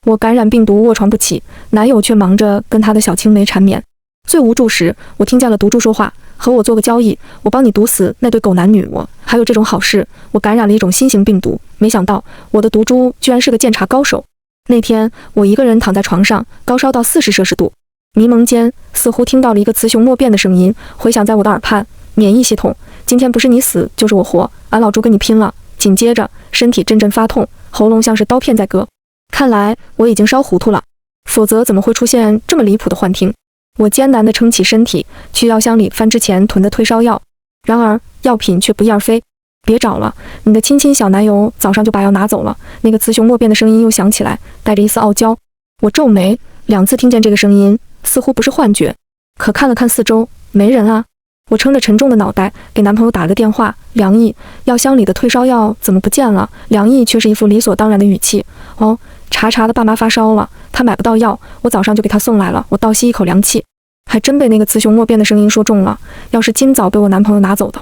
我感染病毒卧床不起，男友却忙着跟他的小青梅缠绵。最无助时，我听见了毒株说话，和我做个交易，我帮你毒死那对狗男女。我还有这种好事，我感染了一种新型病毒，没想到我的毒株居然是个鉴察高手。那天我一个人躺在床上，高烧到40°C，迷蒙间似乎听到了一个雌雄莫辨的声音，回响在我的耳畔：免疫系统，今天不是你死就是我活，俺老朱跟你拼了。紧接着身体阵阵发痛，喉咙像是刀片在割，看来我已经烧糊涂了，否则怎么会出现这么离谱的幻听？我艰难地撑起身体，去药箱里翻之前囤的退烧药，然而药品却不翼而飞。别找了，你的亲小男友早上就把药拿走了。那个雌雄莫辨的声音又响起来，带着一丝傲娇。我皱眉，2次听见这个声音，似乎不是幻觉，可看了看四周，没人啊。我撑着沉重的脑袋给男朋友打了个电话：梁毅，药箱里的退烧药怎么不见了？梁毅却是一副理所当然的语气：哦，查查的爸妈发烧了，他买不到药，我早上就给他送来了。我倒吸一口凉气，还真被那个雌雄莫辨的声音说中了。要是今早被我男朋友拿走的。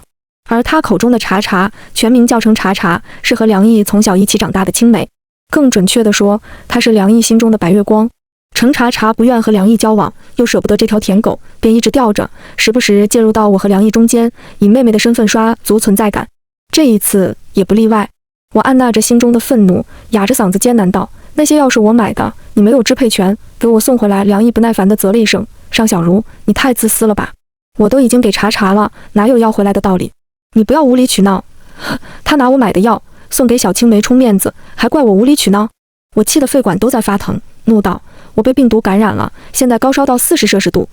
而他口中的查查，全名叫成查查，是和梁毅从小一起长大的青梅，更准确地说，他是梁毅心中的白月光。程查查不愿和梁毅交往，又舍不得这条舔狗，便一直吊着，时不时介入到我和梁毅中间，以妹妹的身份刷足存在感。这一次也不例外。我按捺着心中的愤怒，哑着嗓子艰难道：那些药是我买的，你没有支配权，给我送回来。梁毅不耐烦地啧了一声：尚小茹，你太自私了吧，我都已经给查查了，哪有要回来的道理？你不要无理取闹。他拿我买的药送给小青梅充面子，还怪我无理取闹。我气得肺管都在发疼，怒道：我被病毒感染了，现在高烧到40°C。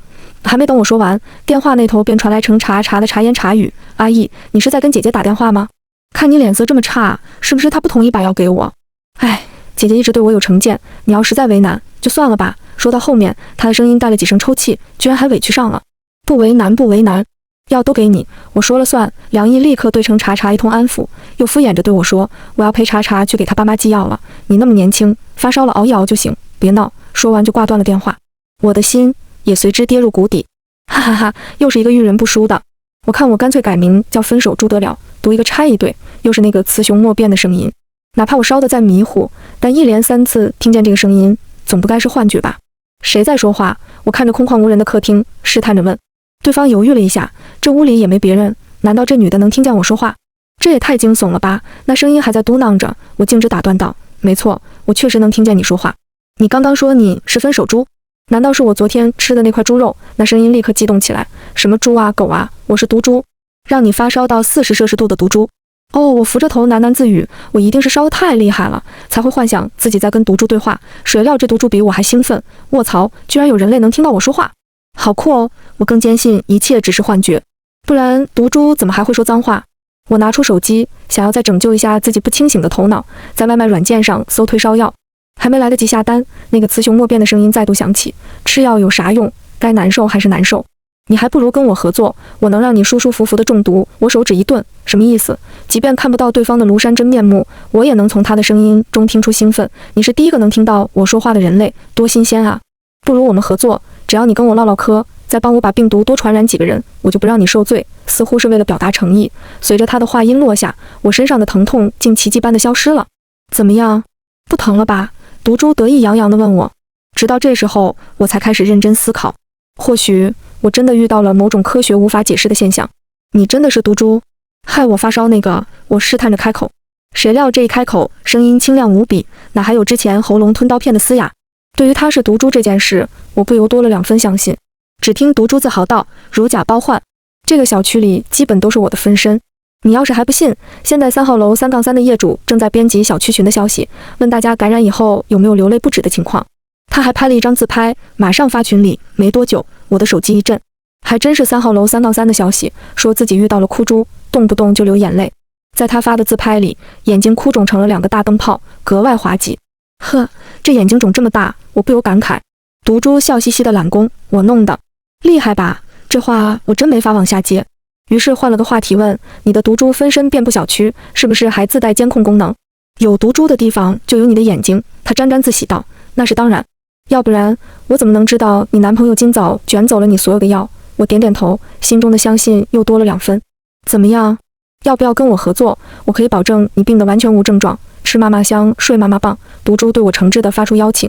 还没等我说完，电话那头便传来程查查的茶言茶语：阿姨，你是在跟姐姐打电话吗？看你脸色这么差，是不是她不同意把药给我？哎，姐姐一直对我有成见，你要实在为难就算了吧。说到后面，她的声音带了几声抽泣，居然还委屈上了。不为难不为难，药都给你，我说了算。梁毅立刻对程查查一通安抚，又敷衍着对我说：我要陪查查去给他爸妈寄药了，你那么年轻，发烧了熬一熬就行，别闹。说完就挂断了电话，我的心也随之跌入谷底。哈哈哈，又是一个遇人不淑的。我看我干脆改名叫分手猪得了，读一个拆一对，又是那个雌雄莫辨的声音。哪怕我烧得再迷糊，但一连3次听见这个声音，总不该是幻觉吧？谁在说话？我看着空旷无人的客厅，试探着问。对方犹豫了一下，这屋里也没别人，难道这女的能听见我说话？这也太惊悚了吧！那声音还在嘟囔着，我径直打断道：没错，我确实能听见你说话。你刚刚说你是分手猪？难道是我昨天吃的那块猪肉？那声音立刻激动起来：什么猪啊狗啊，我是毒猪，让你发烧到40°C的毒猪。哦，我扶着头喃喃自语，我一定是烧得太厉害了，才会幻想自己在跟毒猪对话。谁料这毒猪比我还兴奋，卧槽，居然有人类能听到我说话，好酷哦！我更坚信一切只是幻觉，不然毒猪怎么还会说脏话？我拿出手机，想要再拯救一下自己不清醒的头脑，在外卖软件上搜退烧药。还没来得及下单，那个雌雄莫辨的声音再度响起：吃药有啥用？该难受还是难受。你还不如跟我合作，我能让你舒舒服服的中毒。我手指一顿，什么意思？即便看不到对方的庐山真面目，我也能从他的声音中听出兴奋。你是第一个能听到我说话的人类，多新鲜啊！不如我们合作，只要你跟我唠唠嗑，再帮我把病毒多传染几个人，我就不让你受罪。似乎是为了表达诚意，随着他的话音落下，我身上的疼痛竟奇迹般的消失了。怎么样？不疼了吧？毒株得意洋洋地问我。直到这时候，我才开始认真思考，或许我真的遇到了某种科学无法解释的现象。你真的是毒株？害我发烧那个？我试探着开口，谁料这一开口，声音清亮无比，哪还有之前喉咙吞刀片的嘶哑。对于他是毒株这件事，我不由多了2分相信。只听毒株自豪道：如假包换，这个小区里基本都是我的分身。你要是还不信，现在3号楼3-3的业主正在编辑小区群的消息，问大家感染以后有没有流泪不止的情况。他还拍了一张自拍，马上发群里。没多久，我的手机一震，还真是3号楼3-3的消息，说自己遇到了哭猪，动不动就流眼泪。在他发的自拍里，眼睛哭肿成了2个大灯泡，格外滑稽。呵，这眼睛肿这么大，我不由感慨。毒株笑嘻嘻的揽功，我弄的厉害吧？这话我真没法往下接。于是换了个话题问：你的毒株分身遍布小区，是不是还自带监控功能？有毒株的地方就有你的眼睛。他沾沾自喜道：那是当然，要不然我怎么能知道你男朋友今早卷走了你所有的药？我点点头，心中的相信又多了2分。怎么样？要不要跟我合作？我可以保证你病得完全无症状，吃妈妈香，睡妈妈棒。毒株对我诚挚地发出邀请。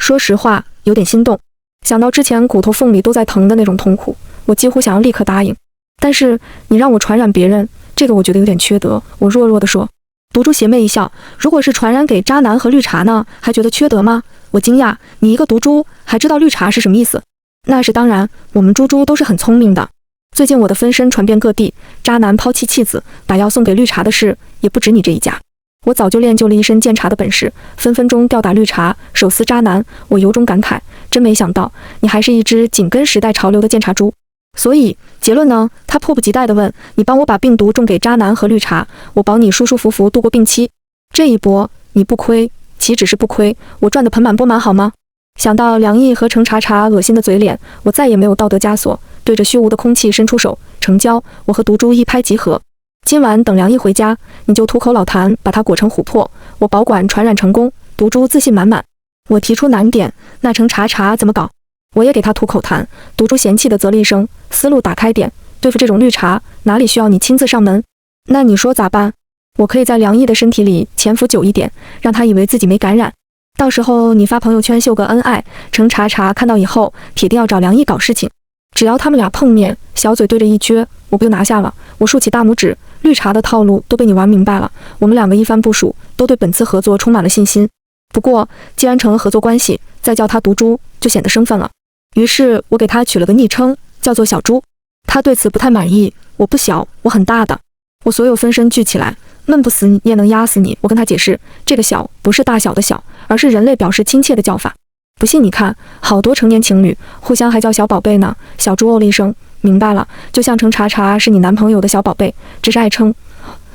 说实话，有点心动。想到之前骨头缝里都在疼的那种痛苦，我几乎想要立刻答应。但是你让我传染别人，这个我觉得有点缺德。我弱弱地说。毒株邪魅一笑，如果是传染给渣男和绿茶呢，还觉得缺德吗？我惊讶，你一个毒株还知道绿茶是什么意思？那是当然，我们猪猪都是很聪明的。最近我的分身传遍各地，渣男抛弃妻子，把药送给绿茶的事也不止你这一家。我早就练就了一身鉴茶的本事，分分钟吊打绿茶，手撕渣男。我由衷感慨，真没想到你还是一只紧跟时代潮流的鉴茶猪。所以结论呢？他迫不及待地问，你帮我把病毒种给渣男和绿茶，我保你舒舒服服度过病期。这一波你不亏，岂止是不亏，我赚得盆满钵满好吗？想到梁毅和程查查恶心的嘴脸，我再也没有道德枷锁，对着虚无的空气伸出手，成交。我和毒株一拍即合，今晚等梁毅回家，你就吐口老痰把他裹成琥珀，我保管传染成功。毒株自信满满。我提出难点，那程查查怎么搞？我也给他吐口痰。毒株嫌弃地啧了一声，思路打开点，对付这种绿茶，哪里需要你亲自上门？那你说咋办？我可以在梁毅的身体里潜伏久一点，让他以为自己没感染。到时候你发朋友圈秀个恩爱，程查查看到以后，铁定要找梁毅搞事情。只要他们俩碰面，小嘴对着一撅，我不就拿下了？我竖起大拇指，绿茶的套路都被你玩明白了。我们两个一番部署，都对本次合作充满了信心。不过既然成了合作关系，再叫他毒株就显得生分了。于是我给他取了个昵称，叫做小猪。他对此不太满意，我不小，我很大的。我所有分身聚起来，闷不死你也能压死你。我跟他解释，这个小不是大小的小，而是人类表示亲切的叫法。不信你看，好多成年情侣互相还叫小宝贝呢。小猪哦了一声，明白了，就像程查查是你男朋友的小宝贝，只是爱称。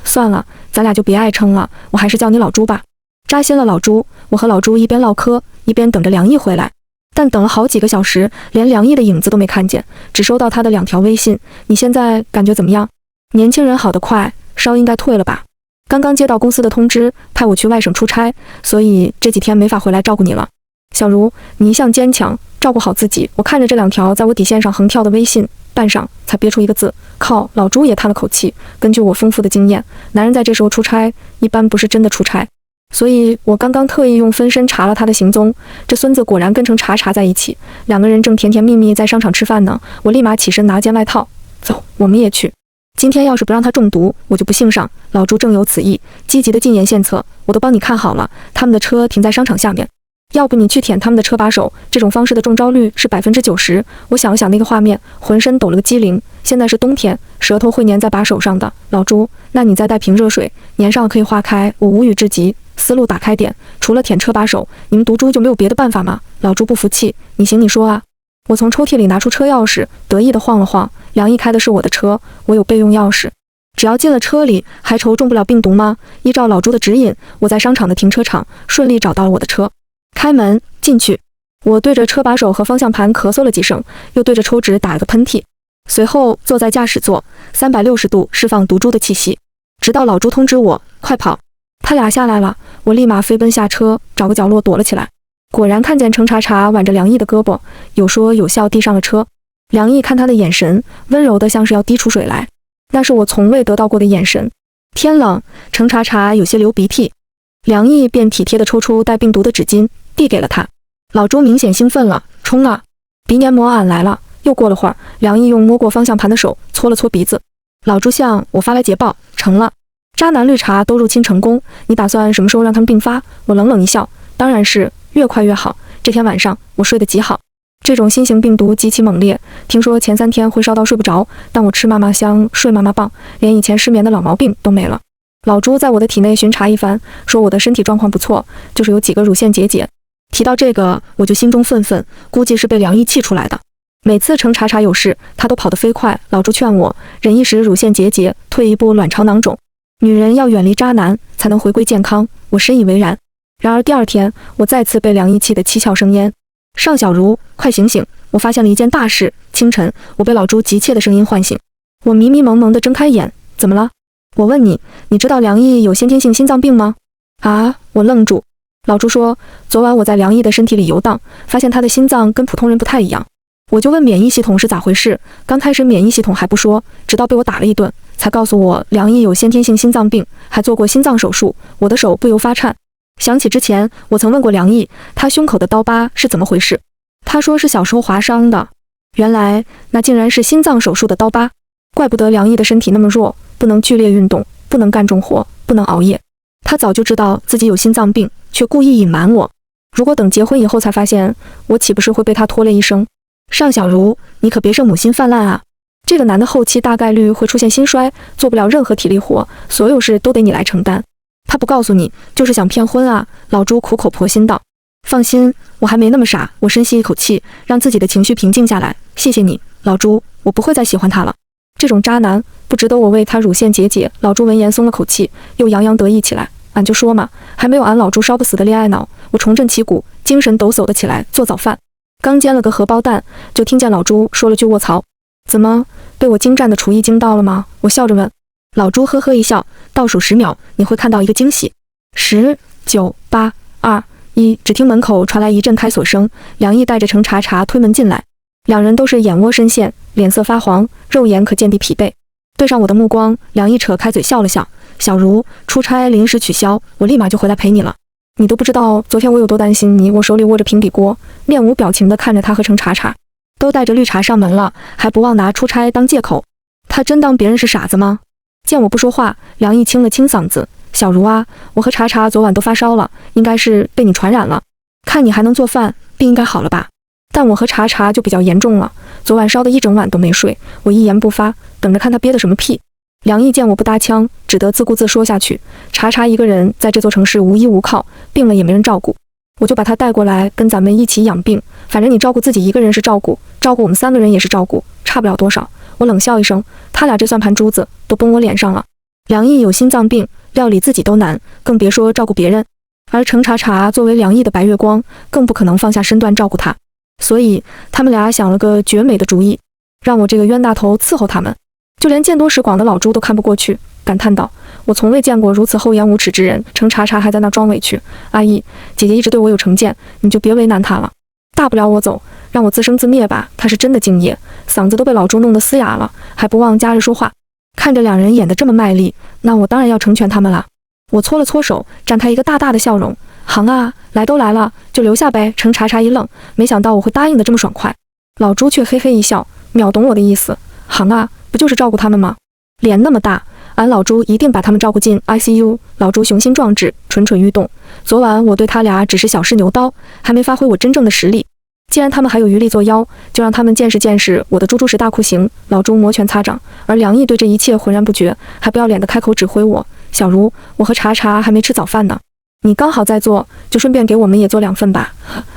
算了，咱俩就别爱称了，我还是叫你老猪吧。扎心了老猪，我和老猪一边唠嗑，一边等着梁毅回来。但等了好几个小时，连梁毅的影子都没看见，只收到他的2条微信。你现在感觉怎么样？年轻人好得快，烧应该退了吧？刚刚接到公司的通知，派我去外省出差，所以这几天没法回来照顾你了。小茹，你一向坚强，照顾好自己。我看着这2条在我底线上横跳的微信，半晌才憋出一个字：靠。老朱也叹了口气，根据我丰富的经验，男人在这时候出差，一般不是真的出差。所以我刚刚特意用分身查了他的行踪，这孙子果然跟程查查在一起，2个人正甜甜蜜蜜在商场吃饭呢。我立马起身拿件外套，走，我们也去。今天要是不让他中毒，我就不姓上。老朱正有此意，积极的进言献策，我都帮你看好了，他们的车停在商场下面，要不你去舔他们的车把手，这种方式的中招率是90%。我想了想那个画面，浑身抖了个机灵。现在是冬天，舌头会粘在把手上的。老朱，那你再带瓶热水，粘上可以化开。我无语至极，思路打开点，除了舔车把手，你们毒株就没有别的办法吗？老朱不服气，你行你说啊。我从抽屉里拿出车钥匙，得意地晃了晃。梁毅开的是我的车，我有备用钥匙，只要进了车里，还愁中不了病毒吗？依照老朱的指引，我在商场的停车场顺利找到了我的车，开门进去。我对着车把手和方向盘咳嗽了几声，又对着抽纸打了个喷嚏，随后坐在驾驶座，360度释放毒株的气息，直到老朱通知我快跑。他俩下来了，我立马飞奔下车，找个角落躲了起来。果然看见程查查挽着梁毅的胳膊，有说有笑递上了车。梁毅看他的眼神温柔的像是要滴出水来，那是我从未得到过的眼神。天冷，程查查有些流鼻涕，梁毅便体贴地抽出带病毒的纸巾递给了他。老朱明显兴奋了，冲啊！鼻黏膜俺来了。又过了会儿，梁毅用摸过方向盘的手搓了搓鼻子。老朱向我发来捷报，成了，渣男绿茶都入侵成功，你打算什么时候让他们并发？我冷冷一笑，当然是越快越好。这天晚上我睡得极好。这种新型病毒极其猛烈，听说前3天会烧到睡不着，但我吃妈妈香，睡妈妈棒，连以前失眠的老毛病都没了。老朱在我的体内巡查一番，说我的身体状况不错，就是有几个乳腺结节。提到这个，我就心中愤愤，估计是被梁毅气出来的。每次程查查有事，他都跑得飞快。老朱劝我，忍一时乳腺结节，退一步卵巢囊肿。女人要远离渣男，才能回归健康。我深以为然。然而第2天，我再次被梁毅气得七窍生烟。尚小茹，快醒醒！我发现了一件大事。清晨，我被老朱急切的声音唤醒。我迷迷蒙蒙地睁开眼，怎么了？我问你，你知道梁毅有先天性心脏病吗？啊！我愣住。老朱说，昨晚我在梁毅的身体里游荡，发现他的心脏跟普通人不太一样。我就问免疫系统是咋回事，刚开始免疫系统还不说，直到被我打了一顿，才告诉我梁毅有先天性心脏病，还做过心脏手术。我的手不由发颤。想起之前我曾问过梁毅，他胸口的刀疤是怎么回事，他说是小时候划伤的，原来那竟然是心脏手术的刀疤。怪不得梁毅的身体那么弱，不能剧烈运动，不能干重活，不能熬夜。他早就知道自己有心脏病，却故意隐瞒我。如果等结婚以后才发现，我岂不是会被他拖累一生？尚小茹，你可别生母心泛滥啊！这个男的后期大概率会出现心衰，做不了任何体力活，所有事都得你来承担。他不告诉你，就是想骗婚啊！老朱苦口婆心道。放心，我还没那么傻。我深吸一口气，让自己的情绪平静下来。谢谢你，老朱，我不会再喜欢他了。这种渣男不值得我为他乳腺结节。老朱闻言松了口气，又洋洋得意起来。俺就说嘛，还没有俺老朱烧不死的恋爱脑。我重振旗鼓，精神抖擞的起来做早饭。刚煎了个荷包蛋，就听见老朱说了句卧槽。怎么，被我精湛的厨艺惊到了吗？我笑着问。老朱呵呵一笑，倒数10秒，你会看到一个惊喜。10、9、8、2、1，只听门口传来一阵开锁声，梁毅带着程查查推门进来。两人都是眼窝深陷，脸色发黄，肉眼可见地疲惫。对上我的目光，梁毅扯开嘴笑了笑。小茹，出差临时取消，我立马就回来陪你了。你都不知道昨天我有多担心你。我手里握着平底锅，面无表情地看着他和程查查，都带着绿茶上门了，还不忘拿出差当借口。他真当别人是傻子吗？见我不说话，梁毅清了清嗓子。小茹啊，我和查查昨晚都发烧了，应该是被你传染了。看你还能做饭，病应该好了吧？但我和查查就比较严重了，昨晚烧得一整晚都没睡，我一言不发，等着看他憋的什么屁。梁毅见我不搭腔，只得自顾自说下去。查查一个人在这座城市无依无靠，病了也没人照顾，我就把他带过来跟咱们一起养病。反正你照顾自己一个人是照顾，照顾我们3个人也是照顾，差不了多少。我冷笑一声，他俩这算盘珠子都崩我脸上了。梁毅有心脏病，料理自己都难，更别说照顾别人。而程查查作为梁毅的白月光，更不可能放下身段照顾他。所以他们俩想了个绝美的主意，让我这个冤大头伺候他们。就连见多识广的老朱都看不过去，感叹道：我从未见过如此厚颜无耻之人。程查查还在那装委屈。阿姨，姐姐一直对我有成见，你就别为难她了。大不了我走，让我自生自灭吧。他是真的敬业，嗓子都被老朱弄得嘶哑了，还不忘夹着说话。看着两人演得这么卖力，那我当然要成全他们了。我搓了搓手，绽开一个大大的笑容。行啊，来都来了，就留下呗。程查查一愣，没想到我会答应的这么爽快。老朱却嘿嘿一笑，秒懂我的意思。行啊，不就是照顾他们吗？脸那么大，俺老朱一定把他们照顾进 ICU。老朱雄心壮志，蠢蠢欲动。昨晚我对他俩只是小试牛刀，还没发挥我真正的实力。既然他们还有余力作妖，就让他们见识见识我的猪猪石大酷刑。老朱摩拳擦掌，而梁毅对这一切浑然不觉，还不要脸的开口指挥我。小茹，我和查查还没吃早饭呢，你刚好在做，就顺便给我们也做2份吧。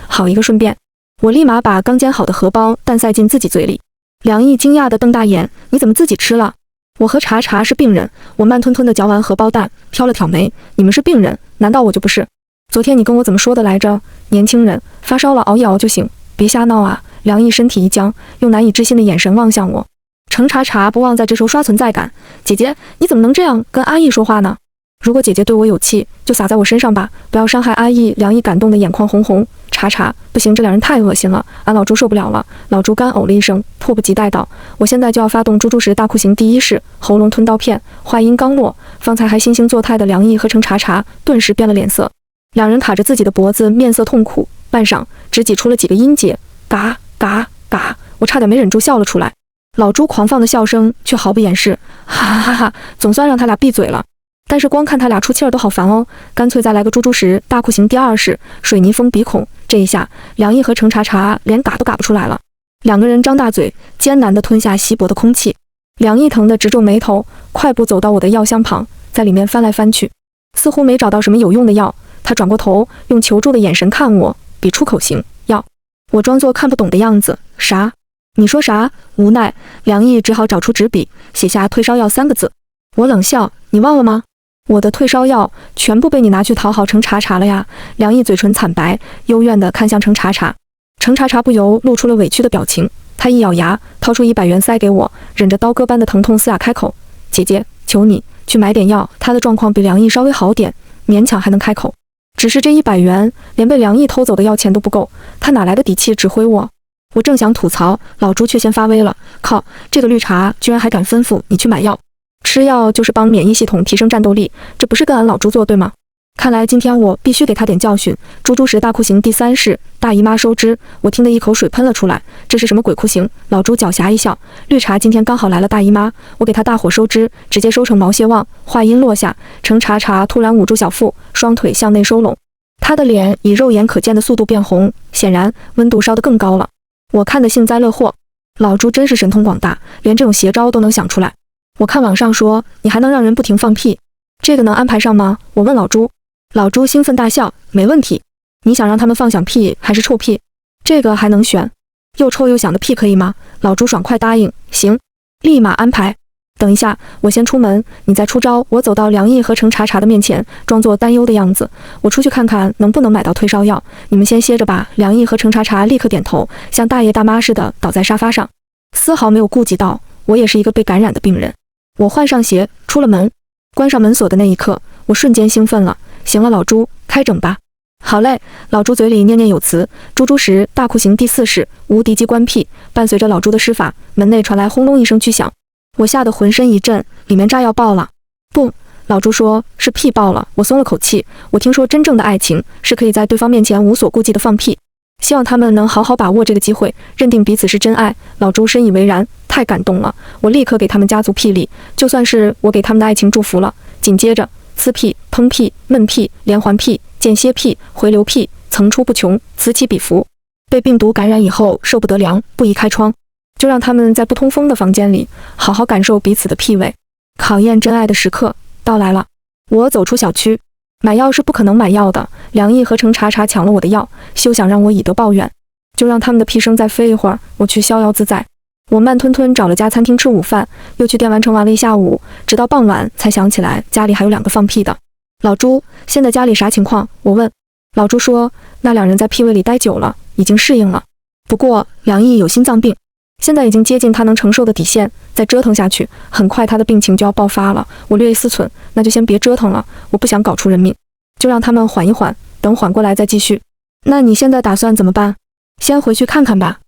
好一个顺便。我立马把刚煎好的荷包蛋塞进自己嘴里。梁毅惊讶地瞪大眼，你怎么自己吃了？我和查查是病人。我慢吞吞地嚼完荷包蛋，挑了挑眉，你们是病人，难道我就不是？昨天你跟我怎么说的来着？年轻人发烧了熬一熬就行，别瞎闹啊！梁毅身体一僵，用难以置信的眼神望向我。程查查不忘在这时候刷存在感，姐姐你怎么能这样跟阿义说话呢？如果姐姐对我有气，就撒在我身上吧，不要伤害阿义。梁毅感动的眼眶红红。查查，不行，这两人太恶心了，俺老朱受不了了。老朱干呕了一声，迫不及待道：我现在就要发动猪猪石大酷刑第1式。喉咙吞刀片。话音刚落，方才还惺惺作态的梁毅和程查查顿时变了脸色，两人卡着自己的脖子，面色痛苦，半晌只挤出了几个音节，嘎嘎嘎，我差点没忍住笑了出来。老朱狂放的笑声却毫不掩饰，哈哈哈哈，总算让他俩闭嘴了。但是光看他俩出气儿都好烦哦，干脆再来个猪猪石大酷刑第2式，水泥封鼻孔。这一下，梁毅和程查查连嘎都嘎不出来了，两个人张大嘴，艰难地吞下稀薄的空气。梁毅疼得直皱眉头，快步走到我的药箱旁，在里面翻来翻去，似乎没找到什么有用的药。他转过头，用求助的眼神看我，比出口型药。我装作看不懂的样子，啥？你说啥？无奈，梁毅只好找出纸笔，写下退烧药3个字。我冷笑，你忘了吗？我的退烧药全部被你拿去讨好程查查了呀！梁毅嘴唇惨白，幽怨地看向程查查。程查查不由露出了委屈的表情，他一咬牙，掏出100元塞给我，忍着刀割般的疼痛嘶哑开口：姐姐，求你去买点药。他的状况比梁毅稍微好点，勉强还能开口。只是这100元连被梁毅偷走的药钱都不够，他哪来的底气指挥我？我正想吐槽，老朱却先发威了。靠，这个绿茶居然还敢吩咐你去买药！吃药就是帮免疫系统提升战斗力，这不是跟俺老朱作对吗？看来今天我必须给他点教训。猪猪石大酷刑第3式，大姨妈收支。我听得一口水喷了出来，这是什么鬼酷刑？老猪狡黠一笑，绿茶今天刚好来了大姨妈，我给他大火收支，直接收成毛蟹旺。话音落下，程查查突然捂住小腹，双腿向内收拢，他的脸以肉眼可见的速度变红，显然温度烧得更高了。我看得幸灾乐祸，老猪真是神通广大，连这种邪招都能想出来。我看网上说你还能让人不停放屁，这个能安排上吗？我问老猪。老猪兴奋大笑，没问题。你想让他们放响屁还是臭屁？这个还能选？又臭又响的屁可以吗？老猪爽快答应，行，立马安排。等一下，我先出门，你再出招。我走到梁毅和程查查的面前，装作担忧的样子。我出去看看能不能买到退烧药，你们先歇着吧。梁毅和程查查立刻点头，像大爷大妈似的倒在沙发上，丝毫没有顾及到我也是一个被感染的病人。我换上鞋，出了门，关上门锁的那一刻，我瞬间兴奋了。行了，老猪，开整吧。好嘞，老猪嘴里念念有词。猪猪石大酷刑第4式，无敌机关屁。伴随着老猪的施法，门内传来轰隆一声巨响，我吓得浑身一震，里面炸药爆了。不，老猪说是屁爆了。我松了口气。我听说真正的爱情是可以在对方面前无所顾忌的放屁，希望他们能好好把握这个机会，认定彼此是真爱。老猪深以为然，太感动了。我立刻给他们加足屁力，就算是我给他们的爱情祝福了。紧接着，呲屁、砰屁、闷屁、连环屁、间歇屁、回流屁层出不穷，此起彼伏。被病毒感染以后受不得凉，不宜开窗，就让他们在不通风的房间里好好感受彼此的屁味。考验真爱的时刻到来了。我走出小区，买药是不可能买药的，梁毅和程查查抢了我的药，休想让我以德报怨，就让他们的屁声再飞一会儿，我去逍遥自在。我慢吞吞找了家餐厅吃午饭，又去电玩城玩了一下午，直到傍晚才想起来家里还有2个放屁的。老猪，现在家里啥情况？我问。老猪说，那2人在屁位里待久了，已经适应了。不过梁毅有心脏病，现在已经接近他能承受的底线，再折腾下去，很快他的病情就要爆发了。我略一思忖，那就先别折腾了，我不想搞出人命，就让他们缓一缓，等缓过来再继续。那你现在打算怎么办？先回去看看吧。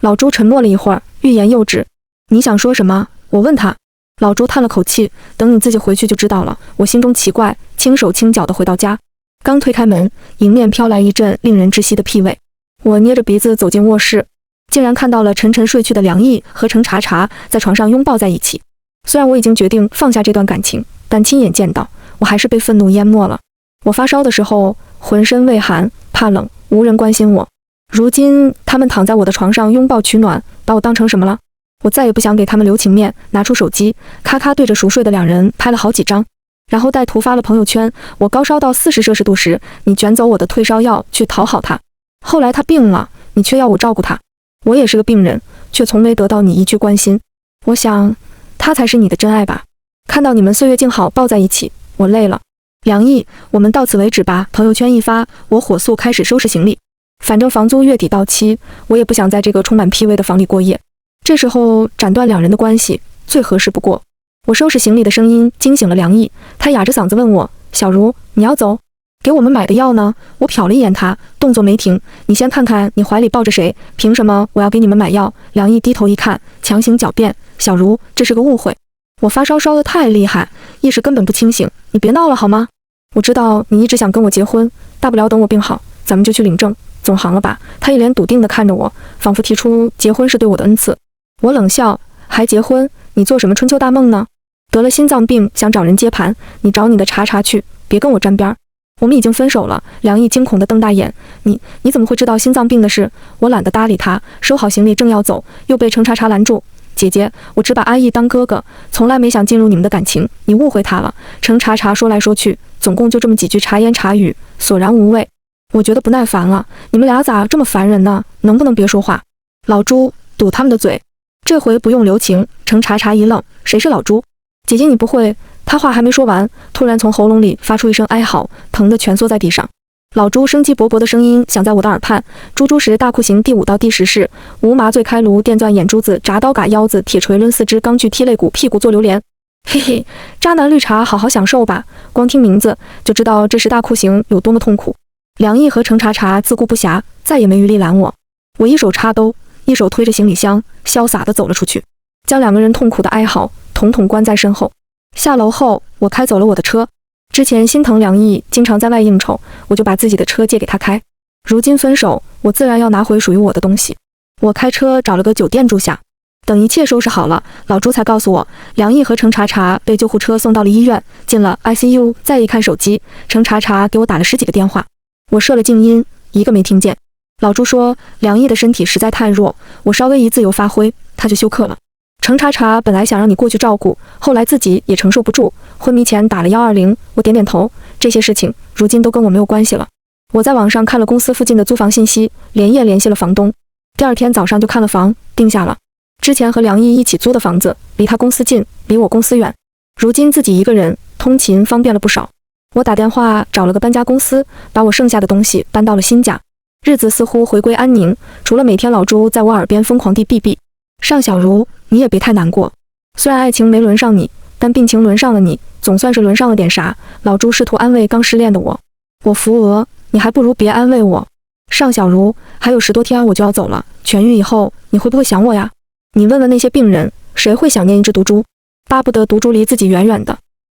老猪沉默了一会儿，欲言又止。你想说什么？我问他。老猪叹了口气，等你自己回去就知道了。我心中奇怪，轻手轻脚地回到家，刚推开门，迎面飘来一阵令人窒息的屁味。我捏着鼻子走进卧室，竟然看到了沉沉睡去的梁毅和程查查在床上拥抱在一起。虽然我已经决定放下这段感情，但亲眼见到，我还是被愤怒淹没了。我发烧的时候浑身畏寒，怕冷，无人关心我。如今他们躺在我的床上拥抱取暖，把我当成什么了？我再也不想给他们留情面，拿出手机，咔咔对着熟睡的2人拍了好几张，然后带图发了朋友圈。我高烧到40摄氏度时，你卷走我的退烧药去讨好他。后来他病了，你却要我照顾他。我也是个病人，却从没得到你一句关心。我想，他才是你的真爱吧。看到你们岁月静好抱在一起，我累了。梁毅，我们到此为止吧。朋友圈一发，我火速开始收拾行李。反正房租月底到期，我也不想在这个充满屁味的房里过夜。这时候斩断2人的关系最合适不过。我收拾行李的声音惊醒了梁毅，他哑着嗓子问我：小茹，你要走？给我们买的药呢？我瞟了一眼他，动作没停。你先看看你怀里抱着谁？凭什么我要给你们买药？梁毅低头一看，强行狡辩：小茹，这是个误会。我发烧烧得太厉害，意识根本不清醒，你别闹了好吗？我知道你一直想跟我结婚，大不了等我病好，咱们就去领证，总行了吧？他一脸笃定地看着我，仿佛提出结婚是对我的恩赐。我冷笑，还结婚？你做什么春秋大梦呢？得了心脏病想找人接盘，你找你的查查去，别跟我沾边。我们已经分手了。梁毅惊恐地瞪大眼，你怎么会知道心脏病的事？我懒得搭理他，收好行李正要走，又被程查查拦住。姐姐，我只把阿义当哥哥，从来没想进入你们的感情，你误会他了。程查查说来说去，总共就这么几句茶言茶语，索然无味。我觉得不耐烦了，你们俩咋这么烦人呢？能不能别说话？老朱，堵他们的嘴。这回不用留情。程查查一愣，谁是老朱？姐姐你不会……他话还没说完，突然从喉咙里发出一声哀嚎，疼得蜷缩在地上。老朱生机勃勃的声音响在我的耳畔：猪猪石大酷刑第5到第10式，无麻醉开颅，电钻眼珠子，铡刀嘎腰子，铁锤抡4肢，钢锯踢肋骨，屁股做榴莲。嘿嘿，渣男绿茶好好享受吧，光听名字就知道这是大酷刑有多么痛苦。梁毅和程查查自顾不暇，再也没余力拦我。我一手插兜，一手推着行李箱，潇洒地走了出去，将2个人痛苦的哀嚎统统关在身后。下楼后，我开走了我的车。之前心疼梁毅经常在外应酬，我就把自己的车借给他开。如今分手，我自然要拿回属于我的东西。我开车找了个酒店住下。等一切收拾好了，老朱才告诉我，梁毅和程查查被救护车送到了医院，进了 ICU。再一看手机，程查查给我打了10几个电话，我设了静音，一个没听见。老朱说，梁毅的身体实在太弱，我稍微一自由发挥，他就休克了。程查查本来想让你过去照顾，后来自己也承受不住，昏迷前打了120。我点点头，这些事情如今都跟我没有关系了。我在网上看了公司附近的租房信息，连夜联系了房东，第二天早上就看了房，定下了。之前和梁毅一起租的房子，离他公司近，离我公司远。如今自己一个人，通勤方便了不少。我打电话找了个搬家公司，把我剩下的东西搬到了新家。日子似乎回归安宁，除了每天老朱在我耳边疯狂地哔哔。尚小茹，你也别太难过。虽然爱情没轮上你，但病情轮上了你，总算是轮上了点啥。老朱试图安慰刚失恋的我。我扶额，你还不如别安慰我。尚小茹，还有10多天我就要走了，痊愈以后，你会不会想我呀？你问问那些病人，谁会想念一只毒株？巴不得毒株离自己远远的。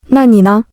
那你呢？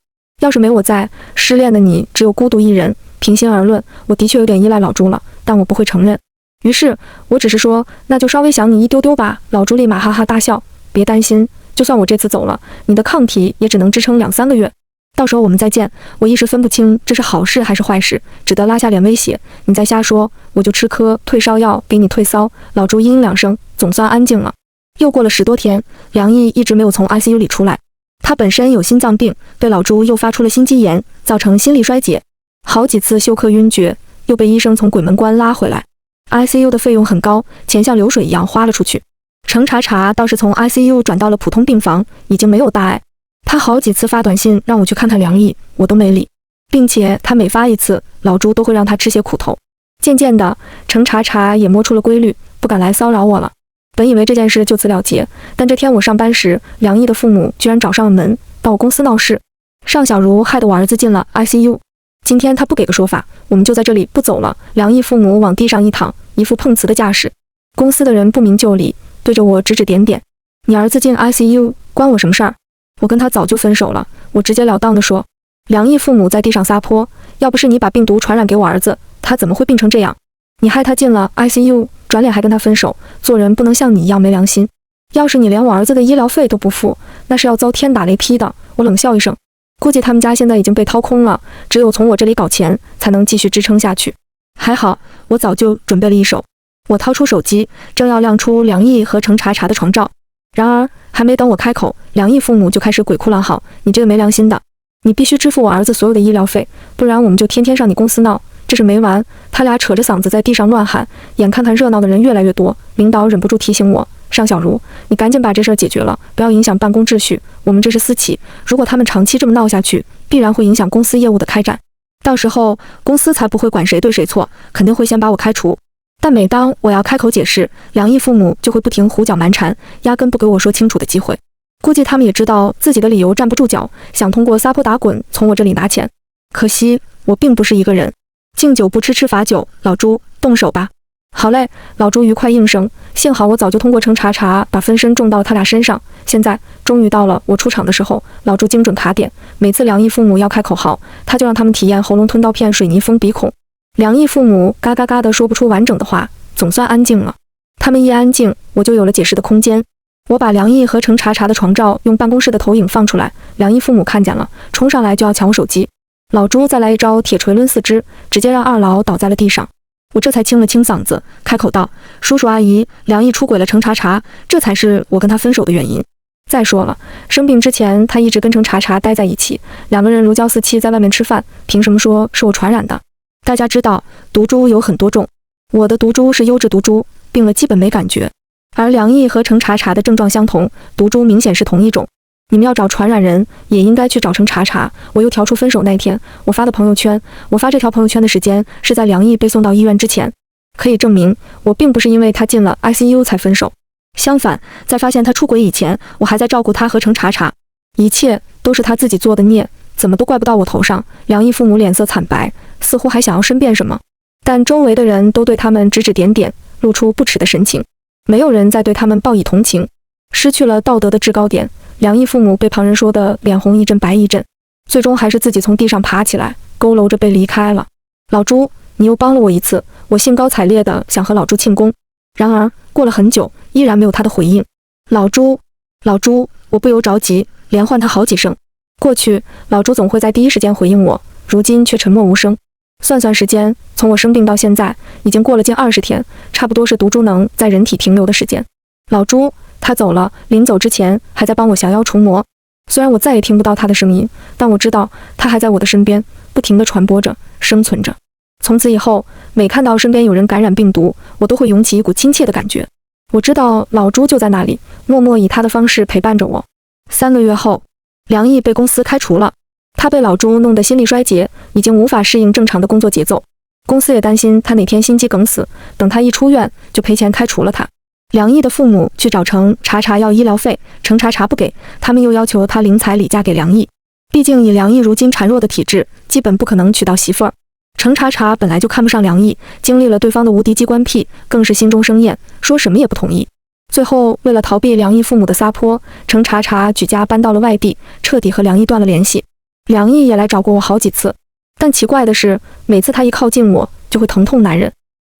要是没我在，失恋的你只有孤独一人。平心而论，我的确有点依赖老朱了，但我不会承认。于是我只是说，那就稍微想你一丢丢吧。老朱立马哈哈大笑，别担心，就算我这次走了，你的抗体也只能支撑2-3个月，到时候我们再见。我一时分不清这是好事还是坏事，只得拉下脸威胁，你再瞎说，我就吃颗退烧药给你退烧。老朱嘤2声，总算安静了。又过了10多天，梁毅一直没有从 ICU 里出来。他本身有心脏病，被老朱诱发出了心肌炎，造成心力衰竭，好几次休克晕厥，又被医生从鬼门关拉回来。ICU 的费用很高，钱像流水一样花了出去。程查查倒是从 ICU 转到了普通病房，已经没有大碍。他好几次发短信让我去看看梁毅，我都没理，并且他每发一次，老朱都会让他吃些苦头。渐渐的，程查查也摸出了规律，不敢来骚扰我了。本以为这件事就此了结，但这天我上班时，梁毅的父母居然找上了门，到我公司闹事。尚小茹害得我儿子进了 ICU， 今天他不给个说法，我们就在这里不走了。梁毅父母往地上一躺，一副碰瓷的架势。公司的人不明就里，对着我指指点点。你儿子进 ICU 关我什么事儿？我跟他早就分手了，我直截了当地说。梁毅父母在地上撒泼，要不是你把病毒传染给我儿子，他怎么会病成这样？你害他进了 ICU， 转脸还跟他分手，做人不能像你一样没良心。要是你连我儿子的医疗费都不付，那是要遭天打雷劈的。我冷笑一声，估计他们家现在已经被掏空了，只有从我这里搞钱才能继续支撑下去。还好我早就准备了一手。我掏出手机，正要亮出梁毅和程查查的床照，然而还没等我开口，梁毅父母就开始鬼哭狼嚎，你这个没良心的，你必须支付我儿子所有的医疗费，不然我们就天天上你公司闹。这是没完，他俩扯着嗓子在地上乱喊，眼看看热闹的人越来越多，领导忍不住提醒我，尚小茹，你赶紧把这事儿解决了，不要影响办公秩序，我们这是私企，如果他们长期这么闹下去，必然会影响公司业务的开展，到时候公司才不会管谁对谁错，肯定会先把我开除。但每当我要开口解释，梁毅父母就会不停胡搅蛮缠，压根不给我说清楚的机会。估计他们也知道自己的理由站不住脚，想通过撒泼打滚从我这里拿钱。可惜我并不是一个人，敬酒不吃吃罚酒，老朱动手吧。好嘞，老朱愉快应声。幸好我早就通过程查查把分身种到他俩身上，现在终于到了我出场的时候。老朱精准卡点，每次梁毅父母要开口号，他就让他们体验喉咙吞刀片水泥封鼻孔。梁毅父母嘎嘎嘎的说不出完整的话，总算安静了。他们一安静，我就有了解释的空间。我把梁毅和程查查的床照用办公室的投影放出来，梁毅父母看见了，冲上来就要抢我手机。老朱再来一招铁锤抡4只，直接让二老倒在了地上。我这才清了清嗓子，开口道：叔叔阿姨，梁毅出轨了程查查，这才是我跟他分手的原因。再说了，生病之前他一直跟程查查待在一起，2个人如胶似漆在外面吃饭，凭什么说是我传染的？大家知道毒株有很多种，我的毒株是优质毒株，病了基本没感觉，而梁毅和程查查的症状相同，毒株明显是同一种。你们要找传染人，也应该去找程查查。我又调出分手那天我发的朋友圈，我发这条朋友圈的时间是在梁毅被送到医院之前，可以证明我并不是因为他进了 ICU 才分手。相反，在发现他出轨以前，我还在照顾他和程查查，一切都是他自己做的孽，怎么都怪不到我头上。梁毅父母脸色惨白，似乎还想要申辩什么，但周围的人都对他们指指点点，露出不耻的神情，没有人再对他们报以同情。失去了道德的制高点，梁毅父母被旁人说的脸红一阵白一阵。最终还是自己从地上爬起来，佝偻着背离开了。老朱，你又帮了我一次，我兴高采烈地想和老朱庆功，然而过了很久，依然没有他的回应。老朱，老朱，我不由着急，连唤他好几声。过去，老朱总会在第一时间回应我，如今却沉默无声。算算时间，从我生病到现在，已经过了近20天，差不多是毒株能在人体停留的时间。老朱，他走了，临走之前还在帮我降妖除魔。虽然我再也听不到他的声音，但我知道他还在我的身边，不停地传播着，生存着。从此以后，每看到身边有人感染病毒，我都会涌起一股亲切的感觉。我知道老朱就在那里，默默以他的方式陪伴着我。3个月后，梁毅被公司开除了。他被老朱弄得心力衰竭，已经无法适应正常的工作节奏。公司也担心他哪天心肌梗死，等他一出院就赔钱开除了他。梁毅的父母去找程查查要医疗费，程查查不给，他们又要求他零彩礼嫁给梁毅。毕竟以梁毅如今孱弱的体质，基本不可能娶到媳妇儿。程查查本来就看不上梁毅，经历了对方的无敌机关癖，更是心中生厌，说什么也不同意。最后为了逃避梁毅父母的撒泼，程查查举家搬到了外地，彻底和梁毅断了联系。梁毅也来找过我好几次，但奇怪的是，每次他一靠近我，就会疼痛难忍，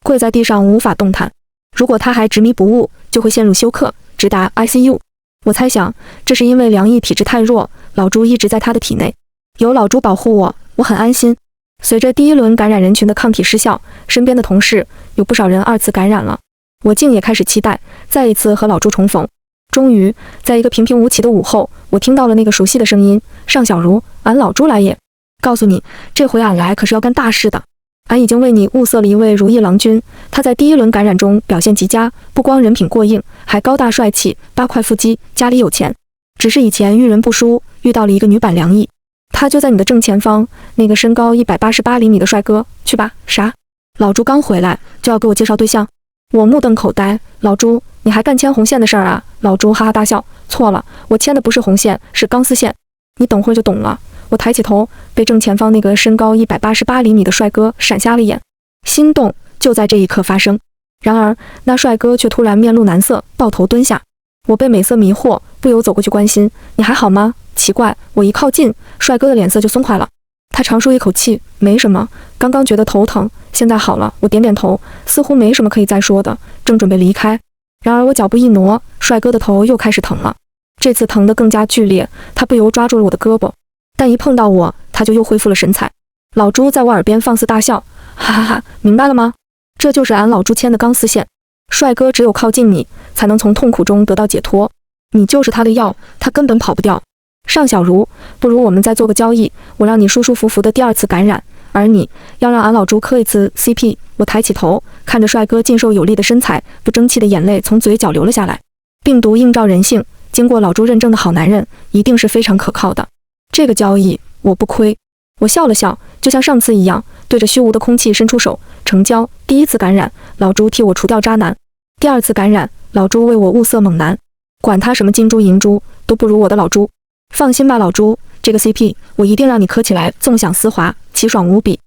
跪在地上无法动弹。如果他还执迷不悟，就会陷入休克，直达 ICU。我猜想，这是因为梁毅体质太弱，老朱一直在他的体内，有老朱保护我，我很安心。随着第一轮感染人群的抗体失效，身边的同事有不少人2次感染了，我竟也开始期待再一次和老朱重逢。终于，在一个平平无奇的午后，我听到了那个熟悉的声音：“尚小茹，俺老朱来也！告诉你，这回俺来可是要干大事的。俺已经为你物色了一位如意郎君，他在第一轮感染中表现极佳，不光人品过硬，还高大帅气，8块腹肌，家里有钱。只是以前遇人不淑，遇到了一个女版梁毅，他就在你的正前方，那个身高188厘米的帅哥。去吧。”啥？老朱刚回来就要给我介绍对象？我目瞪口呆。老朱，你还干牵红线的事儿啊？老朱哈哈大笑。错了，我牵的不是红线，是钢丝线。你等会儿就懂了。我抬起头，被正前方那个身高188厘米的帅哥闪瞎了眼，心动就在这一刻发生。然而那帅哥却突然面露难色，抱头蹲下。我被美色迷惑，不由走过去关心：“你还好吗？”奇怪，我一靠近，帅哥的脸色就松快了。他长舒一口气：“没什么，刚刚觉得头疼，现在好了。”我点点头，似乎没什么可以再说的，正准备离开。然而我脚步一挪，帅哥的头又开始疼了，这次疼得更加剧烈，他不由抓住了我的胳膊，但一碰到我，他就又恢复了神采。老朱在我耳边放肆大笑：“哈哈哈，明白了吗？这就是俺老朱牵的钢丝线。帅哥只有靠近你，才能从痛苦中得到解脱。你就是他的药，他根本跑不掉。尚小茹，不如我们再做个交易，我让你舒舒服服的第2次感染，而你要让俺老朱磕一次 CP。”我抬起头，看着帅哥劲瘦有力的身材，不争气的眼泪从嘴角流了下来。病毒映照人性，经过老朱认证的好男人，一定是非常可靠的。这个交易我不亏。我笑了笑，就像上次一样，对着虚无的空气伸出手，成交。第1次感染，老朱替我除掉渣男；第2次感染，老朱为我物色猛男。管他什么金猪银猪，都不如我的老朱。放心吧，老朱，这个 CP 我一定让你磕起来纵享丝滑，奇爽无比。